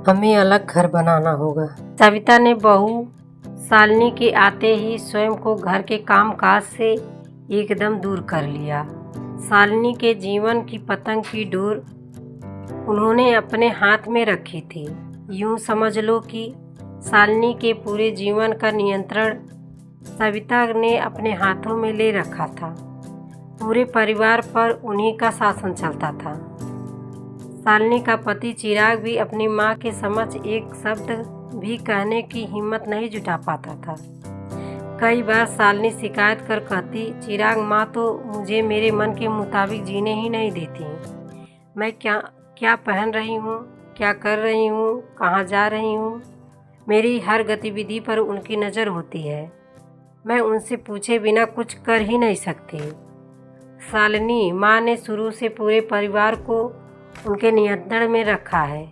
हमें अलग घर बनाना होगा। सविता ने बहू शालिनी के आते ही स्वयं को घर के काम काज से एकदम दूर कर लिया। शालिनी के जीवन की पतंग की डोर उन्होंने अपने हाथ में रखी थी। यूं समझ लो कि शालिनी के पूरे जीवन का नियंत्रण सविता ने अपने हाथों में ले रखा था। पूरे परिवार पर उन्हीं का शासन चलता था। शालिनी का पति चिराग भी अपनी माँ के समक्ष एक शब्द भी कहने की हिम्मत नहीं जुटा पाता था। कई बार शालिनी शिकायत कर कहती, चिराग, माँ तो मुझे मेरे मन के मुताबिक जीने ही नहीं देती। मैं क्या पहन रही हूँ, क्या कर रही हूँ, कहाँ जा रही हूँ, मेरी हर गतिविधि पर उनकी नज़र होती है। मैं उनसे पूछे बिना कुछ कर ही नहीं सकती। शालिनी, माँ ने शुरू से पूरे परिवार को उनके नियंत्रण में रखा है।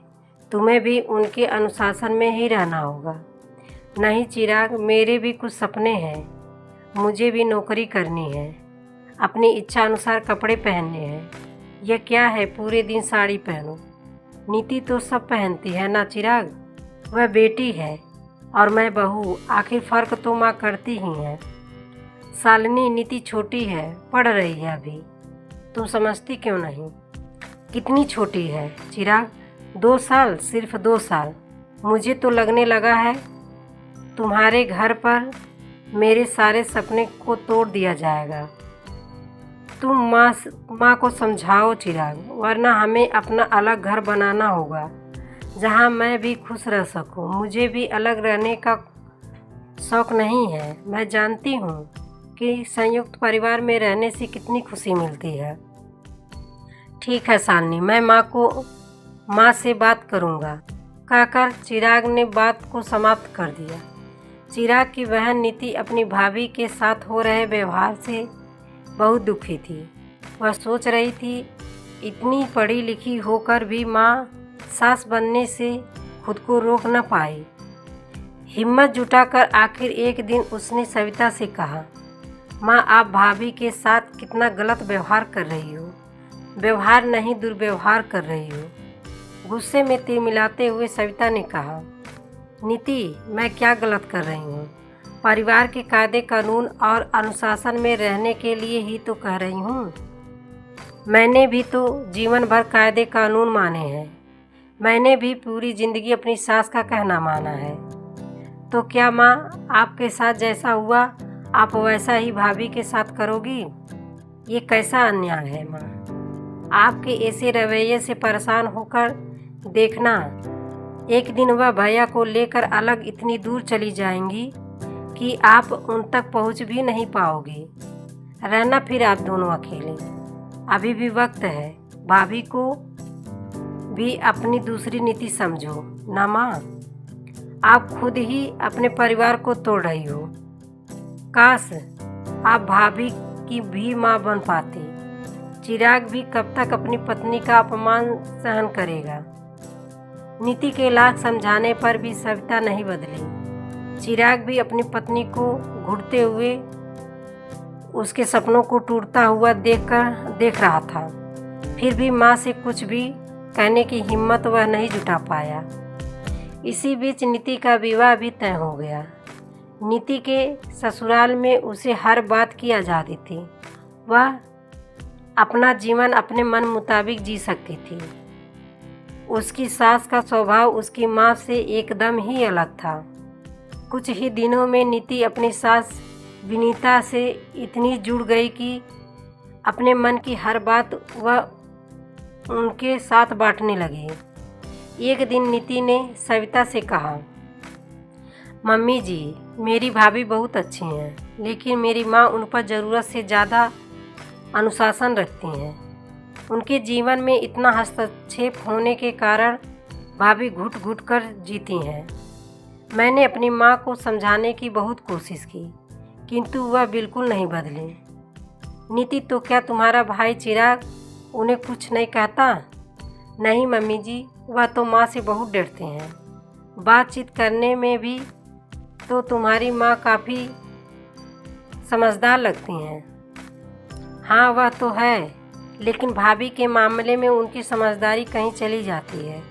तुम्हें भी उनके अनुशासन में ही रहना होगा। नहीं चिराग, मेरे भी कुछ सपने हैं। मुझे भी नौकरी करनी है, अपनी इच्छा अनुसार कपड़े पहनने हैं। यह क्या है पूरे दिन साड़ी पहनो? नीति तो सब पहनती है ना चिराग, वह बेटी है और मैं बहू, आखिर फ़र्क तो माँ करती ही है। शालिनी, नीति छोटी है, पढ़ रही है अभी, तुम समझती क्यों नहीं? कितनी छोटी है चिराग? 2 साल, सिर्फ 2 साल। मुझे तो लगने लगा है तुम्हारे घर पर मेरे सारे सपने को तोड़ दिया जाएगा। तुम माँ को समझाओ चिराग, वरना हमें अपना अलग घर बनाना होगा जहाँ मैं भी खुश रह सकूँ। मुझे भी अलग रहने का शौक़ नहीं है। मैं जानती हूँ कि संयुक्त परिवार में रहने से कितनी खुशी मिलती है। ठीक है शालिनी, मैं माँ से बात करूँगा, कहकर चिराग ने बात को समाप्त कर दिया। चिराग की बहन नीति अपनी भाभी के साथ हो रहे व्यवहार से बहुत दुखी थी। वह सोच रही थी, इतनी पढ़ी लिखी होकर भी माँ सास बनने से खुद को रोक न पाई। हिम्मत जुटाकर आखिर एक दिन उसने सविता से कहा, माँ, आप भाभी के साथ कितना गलत व्यवहार कर रही हो। व्यवहार नहीं, दुर्व्यवहार कर रही हो। गुस्से में तीर मिलाते हुए सविता ने कहा, नीति, मैं क्या गलत कर रही हूँ? परिवार के कायदे कानून और अनुशासन में रहने के लिए ही तो कह रही हूँ। मैंने भी तो जीवन भर कायदे कानून माने हैं। मैंने भी पूरी ज़िंदगी अपनी सास का कहना माना है। तो क्या माँ, आपके साथ जैसा हुआ आप वैसा ही भाभी के साथ करोगी? ये कैसा अन्याय है माँ? आपके ऐसे रवैये से परेशान होकर देखना, एक दिन वह भैया को लेकर अलग इतनी दूर चली जाएंगी कि आप उन तक पहुंच भी नहीं पाओगे। रहना फिर आप दोनों अकेले। अभी भी वक्त है। भाभी को भी अपनी दूसरी नीति समझो ना माँ। आप खुद ही अपने परिवार को तोड़ रही हो। काश आप भाभी की भी माँ बन पाती। चिराग भी कब तक अपनी पत्नी का अपमान सहन करेगा? नीति के लाख समझाने पर भी सविता नहीं बदली। चिराग भी अपनी पत्नी को घुटते हुए, उसके सपनों को टूटता हुआ देख रहा था। फिर भी माँ से कुछ भी कहने की हिम्मत वह नहीं जुटा पाया। इसी बीच नीति का विवाह भी तय हो गया। नीति के ससुराल में उसे हर बात की आज़ादी थी। वह अपना जीवन अपने मन मुताबिक जी सकती थी। उसकी सास का स्वभाव उसकी माँ से एकदम ही अलग था। कुछ ही दिनों में नीति अपनी सास विनीता से इतनी जुड़ गई कि अपने मन की हर बात वह उनके साथ बांटने लगी। एक दिन नीति ने सविता से कहा, मम्मी जी, मेरी भाभी बहुत अच्छी हैं, लेकिन मेरी माँ उन पर ज़रूरत से ज़्यादा अनुशासन रखती हैं। उनके जीवन में इतना हस्तक्षेप होने के कारण भाभी घुट घुट कर जीती हैं। मैंने अपनी माँ को समझाने की बहुत कोशिश की, किंतु वह बिल्कुल नहीं बदली। नीति, तो क्या तुम्हारा भाई चिराग उन्हें कुछ नहीं कहता? नहीं मम्मी जी, वह तो माँ से बहुत डरते हैं। बातचीत करने में भी तो तुम्हारी माँ काफ़ी समझदार लगती हैं। हाँ, वह तो है, लेकिन भाभी के मामले में उनकी समझदारी कहीं चली जाती है।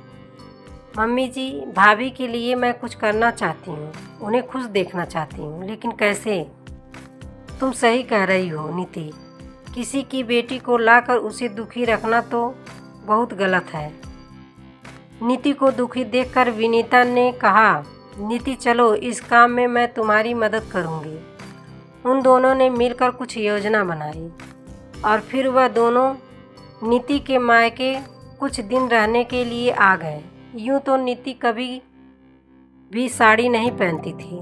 मम्मी जी, भाभी के लिए मैं कुछ करना चाहती हूँ, उन्हें खुश देखना चाहती हूँ, लेकिन कैसे? तुम सही कह रही हो नीति। किसी की बेटी को लाकर उसे दुखी रखना तो बहुत गलत है। नीति को दुखी देखकर विनीता ने कहा, नीति चलो, इस काम में मैं तुम्हारी मदद करूँगी। उन दोनों ने मिलकर कुछ योजना बनाई और फिर वह दोनों नीति के मायके कुछ दिन रहने के लिए आ गए। यूँ तो नीति कभी भी साड़ी नहीं पहनती थी,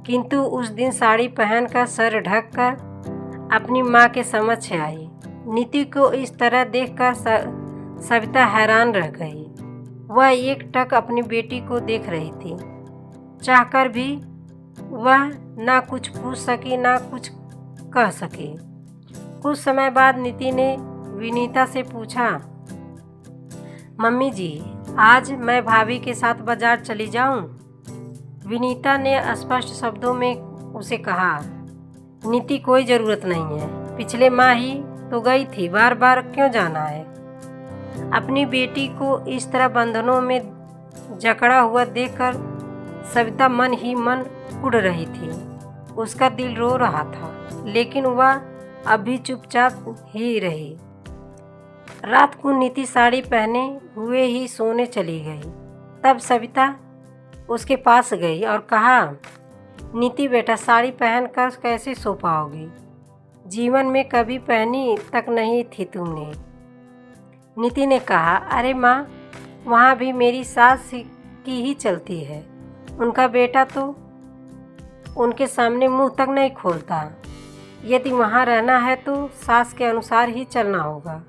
किंतु उस दिन साड़ी पहनकर सर ढककर अपनी माँ के समक्ष आई। नीति को इस तरह देखकर सविता हैरान रह गई। वह एकटक अपनी बेटी को देख रही थी। चाहकर भी वह ना कुछ पूछ सकी ना कुछ कह सकी। कुछ समय बाद नीति ने विनीता से पूछा, मम्मी जी, आज मैं भाभी के साथ बाजार चली जाऊं? विनीता ने स्पष्ट शब्दों में उसे कहा, नीति कोई ज़रूरत नहीं है, पिछले माह ही तो गई थी, बार बार क्यों जाना है? अपनी बेटी को इस तरह बंधनों में जकड़ा हुआ देखकर सविता मन ही मन कुढ़ रही थी। उसका दिल रो रहा था, लेकिन वह अभी चुपचाप ही रही। रात को नीति साड़ी पहने हुए ही सोने चली गई। तब सविता उसके पास गई और कहा, नीति बेटा, साड़ी पहनकर कैसे सो पाओगी? जीवन में कभी पहनी तक नहीं थी तुमने। नीति ने कहा, अरे माँ, वहाँ भी मेरी सास की ही चलती है। उनका बेटा तो उनके सामने मुंह तक नहीं खोलता। यदि वहाँ रहना है तो सास के अनुसार ही चलना होगा,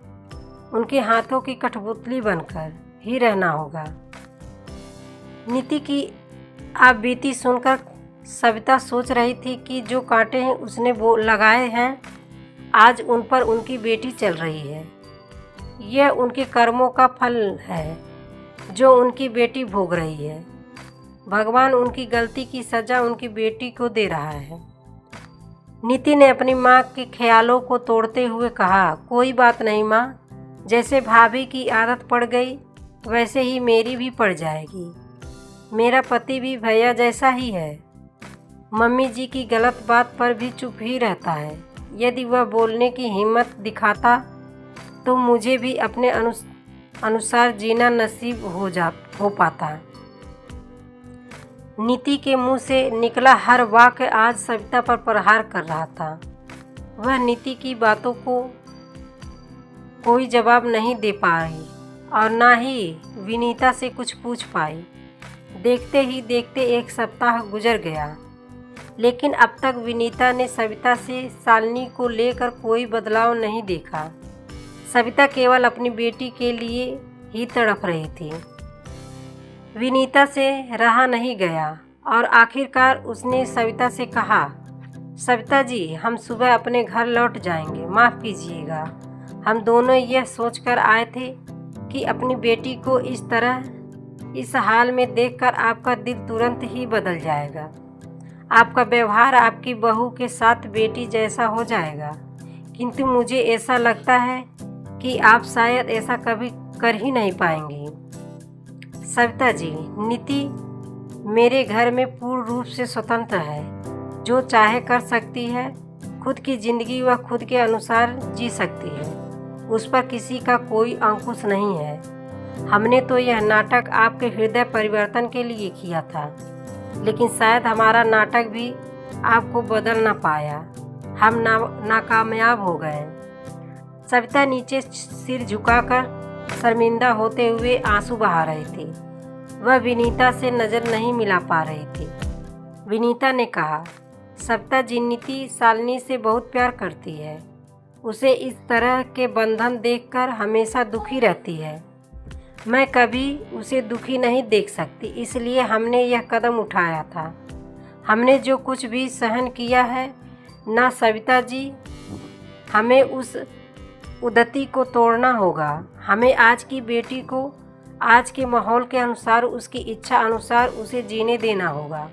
उनके हाथों की कठपुतली बनकर ही रहना होगा। नीति की आप बीती सुनकर सविता सोच रही थी कि जो कांटे हैं उसने वो लगाए हैं, आज उन पर उनकी बेटी चल रही है। यह उनके कर्मों का फल है जो उनकी बेटी भोग रही है। भगवान उनकी गलती की सज़ा उनकी बेटी को दे रहा है। नीति ने अपनी माँ के ख्यालों को तोड़ते हुए कहा, कोई बात नहीं माँ, जैसे भाभी की आदत पड़ गई वैसे ही मेरी भी पड़ जाएगी। मेरा पति भी भैया जैसा ही है। मम्मी जी की गलत बात पर भी चुप ही रहता है। यदि वह बोलने की हिम्मत दिखाता तो मुझे भी अपने अनुसार जीना नसीब हो पाता। नीति के मुंह से निकला हर वाक्य आज सविता पर प्रहार कर रहा था। वह नीति की बातों को कोई जवाब नहीं दे पाई और ना ही विनीता से कुछ पूछ पाई। देखते ही देखते एक सप्ताह गुजर गया, लेकिन अब तक विनीता ने सविता से शालिनी को लेकर कोई बदलाव नहीं देखा। सविता केवल अपनी बेटी के लिए ही तड़प रही थी। विनीता से रहा नहीं गया और आखिरकार उसने सविता से कहा, सविता जी, हम सुबह अपने घर लौट जाएंगे, माफ़ कीजिएगा। हम दोनों यह सोचकर आए थे कि अपनी बेटी को इस तरह इस हाल में देखकर आपका दिल तुरंत ही बदल जाएगा। आपका व्यवहार आपकी बहू के साथ बेटी जैसा हो जाएगा, किंतु मुझे ऐसा लगता है कि आप शायद ऐसा कभी कर ही नहीं पाएंगी। सविता जी, नीति मेरे घर में पूर्ण रूप से स्वतंत्र है, जो चाहे कर सकती है। खुद की ज़िंदगी वह खुद के अनुसार जी सकती है, उस पर किसी का कोई अंकुश नहीं है। हमने तो यह नाटक आपके हृदय परिवर्तन के लिए किया था, लेकिन शायद हमारा नाटक भी आपको बदल ना पाया। हम नाकामयाब हो गए। सविता नीचे सिर झुकाकर शर्मिंदा होते हुए आंसू बहा रही थी। वह विनीता से नज़र नहीं मिला पा रही थी। विनीता ने कहा, सविता जी, नीति शालिनी से बहुत प्यार करती है। उसे इस तरह के बंधन देखकर हमेशा दुखी रहती है। मैं कभी उसे दुखी नहीं देख सकती, इसलिए हमने यह कदम उठाया था। हमने जो कुछ भी सहन किया है ना सविता जी, हमें उस उदती को तोड़ना होगा। हमें आज की बेटी को आज के माहौल के अनुसार, उसकी इच्छा अनुसार उसे जीने देना होगा।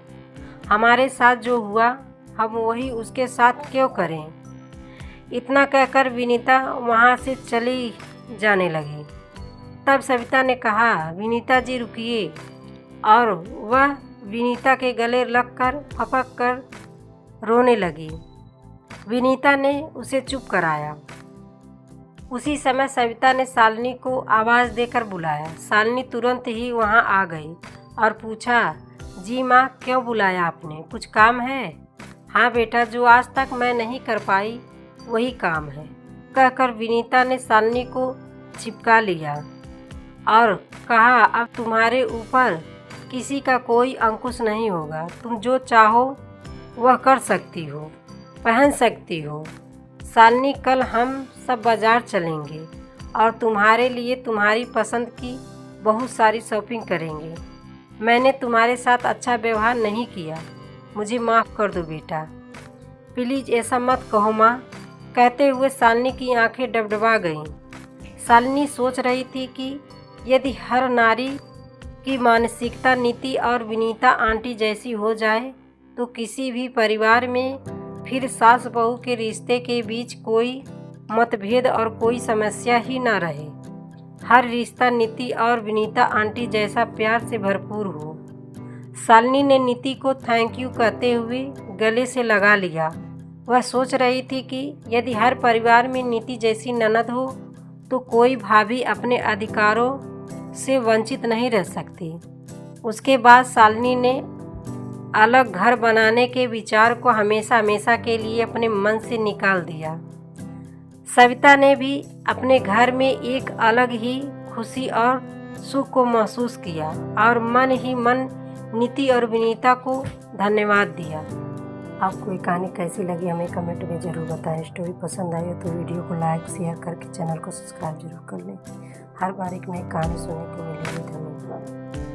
हमारे साथ जो हुआ हम वही उसके साथ क्यों करें? इतना कहकर विनीता वहाँ से चली जाने लगी। तब सविता ने कहा, विनीता जी रुकिए, और वह विनीता के गले लगकर फपक कर रोने लगी। विनीता ने उसे चुप कराया। उसी समय सविता ने शालिनी को आवाज़ देकर बुलाया। शालिनी तुरंत ही वहां आ गई और पूछा, जी माँ, क्यों बुलाया आपने? कुछ काम है? हाँ बेटा, जो आज तक मैं नहीं कर पाई वही काम है, कहकर विनीता ने शालिनी को चिपका लिया और कहा, अब तुम्हारे ऊपर किसी का कोई अंकुश नहीं होगा। तुम जो चाहो वह कर सकती हो, पहन सकती हो। शालिनी, कल हम सब बाज़ार चलेंगे और तुम्हारे लिए तुम्हारी पसंद की बहुत सारी शॉपिंग करेंगे। मैंने तुम्हारे साथ अच्छा व्यवहार नहीं किया, मुझे माफ़ कर दो बेटा। प्लीज़ ऐसा मत कहो माँ, कहते हुए शालिनी की आंखें डबडबा गईं। शालिनी सोच रही थी कि यदि हर नारी की मानसिकता नीति और विनीता आंटी जैसी हो जाए तो किसी भी परिवार में फिर सास बहू के रिश्ते के बीच कोई मतभेद और कोई समस्या ही ना रहे। हर रिश्ता नीति और विनीता आंटी जैसा प्यार से भरपूर हो। शालिनी ने नीति को थैंक यू कहते हुए गले से लगा लिया। वह सोच रही थी कि यदि हर परिवार में नीति जैसी ननद हो तो कोई भाभी अपने अधिकारों से वंचित नहीं रह सकती। उसके बाद शालिनी ने अलग घर बनाने के विचार को हमेशा हमेशा के लिए अपने मन से निकाल दिया। सविता ने भी अपने घर में एक अलग ही खुशी और सुख को महसूस किया और मन ही मन नीति और विनीता को धन्यवाद दिया। आपको ये कहानी कैसी लगी हमें कमेंट में ज़रूर बताएं। स्टोरी पसंद आई हो तो वीडियो को लाइक शेयर करके चैनल को सब्सक्राइब जरूर कर लें। हर बार एक नई कहानी सुनने को मिलेगी। धन्यवाद।